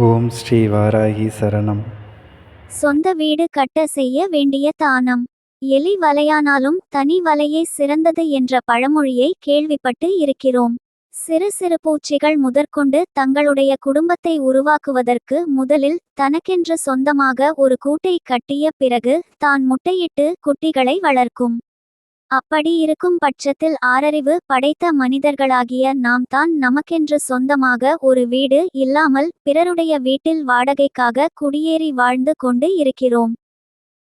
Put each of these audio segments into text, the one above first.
ஓம் ஸ்ரீ வாராகி சரணம். சொந்த வீடு கட்ட செய்ய வேண்டிய தானம். எலி வலையானாலும் தனி வலையே சிறந்தது என்ற பழமொழியை கேள்விப்பட்டு இருக்கிறோம். சிறு சிறு பூச்சிகள் முதற்கொண்டு தங்களுடைய குடும்பத்தை உருவாக்குவதற்கு முதலில் தனக்கென்று சொந்தமாக ஒரு கூட்டை கட்டிய பிறகு தான் முட்டையிட்டு குட்டிகளை வளர்க்கும். அப்படி இருக்கும் பட்சத்தில் ஆறறிவு படைத்த மனிதர்களாகிய நாம் தான் நமக்கென்று சொந்தமாக ஒரு வீடு இல்லாமல் பிறருடைய வீட்டில் வாடகைக்காக குடியேறி வாழ்ந்து கொண்டு இருக்கிறோம்.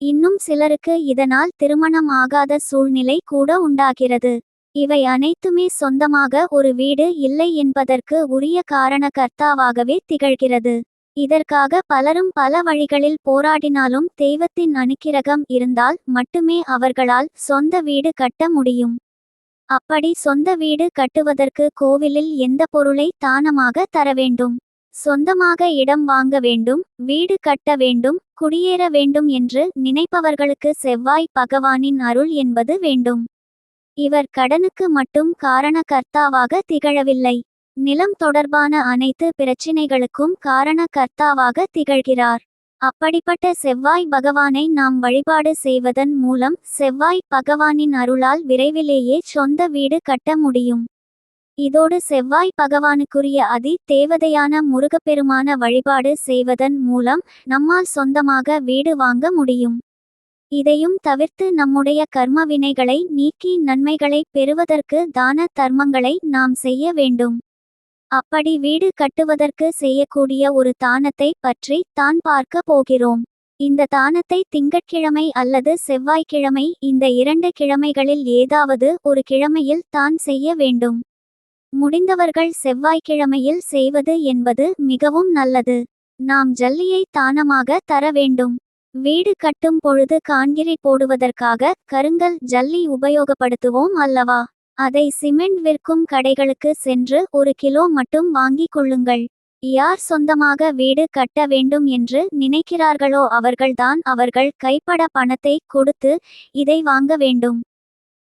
இன்னும் சிலருக்கு இதனால் திருமணம் ஆகாத சூழ்நிலை கூட உண்டாகிறது. இவை அனைத்துமே சொந்தமாக ஒரு வீடு இல்லை என்பதற்கு உரிய காரணகர்த்தாவாகவே திகழ்கிறது. இதற்காக பலரும் பல வழிகளில் போராடினாலும் தெய்வத்தின் அனுக்கிரகம் இருந்தால் மட்டுமே அவர்களால் சொந்த வீடு கட்ட முடியும். அப்படி சொந்த வீடு கட்டுவதற்கு கோவிலில் எந்த பொருளை தானமாக தர வேண்டும், சொந்தமாக இடம் வாங்க வேண்டும், வீடு கட்ட வேண்டும், குடியேற வேண்டும் என்று நினைப்பவர்களுக்கு செவ்வாய் பகவானின் அருள் என்பது வேண்டும். இவர் கடனுக்கு மட்டும் காரணகர்த்தாவாக திகழவில்லை, நிலம் தொடர்பான அனைத்து பிரச்சினைகளுக்கும் காரணகர்த்தாவாக திகழ்கிறார். அப்படிப்பட்ட செவ்வாய் பகவானை நாம் வழிபாடு செய்வதன் மூலம் செவ்வாய் பகவானின் அருளால் விரைவிலேயே சொந்த வீடு கட்ட முடியும். இதோடு செவ்வாய் பகவானுக்குரிய அதி தேவதையான முருகப்பெருமான வழிபாடு செய்வதன் மூலம் நம்மால் சொந்தமாக வீடு வாங்க முடியும். இதையும் தவிர்த்து நம்முடைய கர்ம வினைகளை நீக்கி நன்மைகளை பெறுவதற்கு தான தர்மங்களை நாம் செய்ய வேண்டும். அப்படி வீடு கட்டுவதற்கு செய்யக்கூடிய ஒரு தானத்தை பற்றி தான் பார்க்க போகிறோம். இந்த தானத்தை திங்கட்கிழமை அல்லது செவ்வாய்க்கிழமை, இந்த 2 கிழமைகளில் ஏதாவது ஒரு கிழமையில் தான் செய்ய வேண்டும். முடிந்தவர்கள் செவ்வாய்க்கிழமையில் செய்வது என்பது மிகவும் நல்லது. நாம் ஜல்லியை தானமாக தர வேண்டும். வீடு கட்டும் பொழுது கான்கிரீட் போடுவதற்காக கருங்கல் ஜல்லி உபயோகப்படுத்துவோம் அல்லவா? அதை சிமெண்ட் விற்கும் கடைகளுக்கு சென்று 1 கிலோ மட்டும் வாங்கிக் கொள்ளுங்கள். யார் சொந்தமாக வீடு கட்ட வேண்டும் என்று நினைக்கிறார்களோ அவர்கள்தான் அவர்கள் கைப்பட பணத்தை கொடுத்து இதை வாங்க வேண்டும்.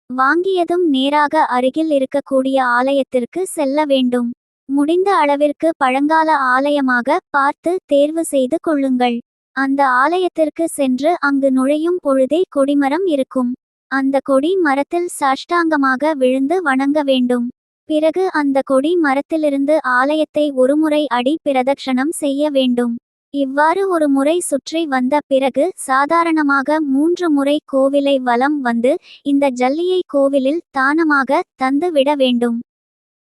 வாங்கியதும் நேராக அருகில் இருக்கக்கூடிய ஆலயத்திற்கு செல்ல வேண்டும். முடிந்த அளவிற்கு பழங்கால ஆலயமாக பார்த்து தேர்வு செய்து கொள்ளுங்கள். அந்த ஆலயத்திற்கு சென்று அங்கு நுழையும் பொழுதே கொடிமரம் இருக்கும். அந்த கொடி மரத்தில் சாஷ்டாங்கமாக விழுந்து வணங்க வேண்டும். பிறகு அந்த கொடி மரத்திலிருந்து ஆலயத்தை ஒருமுறை அடி பிரதட்சணம் செய்ய வேண்டும். இவ்வாறு ஒரு முறை சுற்றி வந்த பிறகு சாதாரணமாக 3 முறை கோவிலை வலம் வந்து இந்த ஜல்லியை கோவிலில் தானமாக தந்து விட வேண்டும்.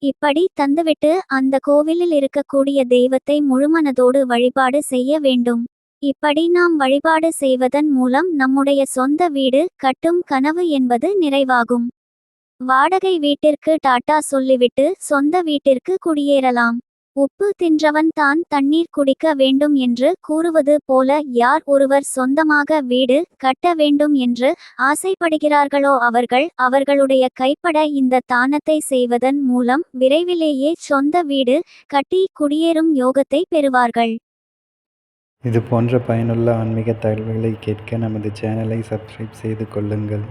இப்படி தந்துவிட்டு அந்த கோவிலில் இருக்கக்கூடிய தெய்வத்தை முழுமனதோடு வழிபாடு செய்ய வேண்டும். இப்படி நாம் வழிபாடு செய்வதன் மூலம் நம்முடைய சொந்த வீடு கட்டும் கனவு என்பது நிறைவாகும். வாடகை வீட்டிற்கு டாட்டா சொல்லிவிட்டு சொந்த வீட்டிற்கு குடியேறலாம். உப்பு தின்றவன் தான் தண்ணீர் குடிக்க வேண்டும் என்று கூறுவது போல யார் ஒருவர் சொந்தமாக வீடு கட்ட வேண்டும் என்று ஆசைப்படுகிறார்களோ அவர்களுடைய கைப்பட இந்த தானத்தை செய்வதன் மூலம் விரைவிலேயே சொந்த வீடு கட்டி குடியேறும் யோகத்தை பெறுவார்கள். இது போன்ற பயனுள்ள ஆன்மீக தகவல்களை கேட்க நமது சேனலை சப்ஸ்கிரைப் செய்து கொள்ளுங்கள்.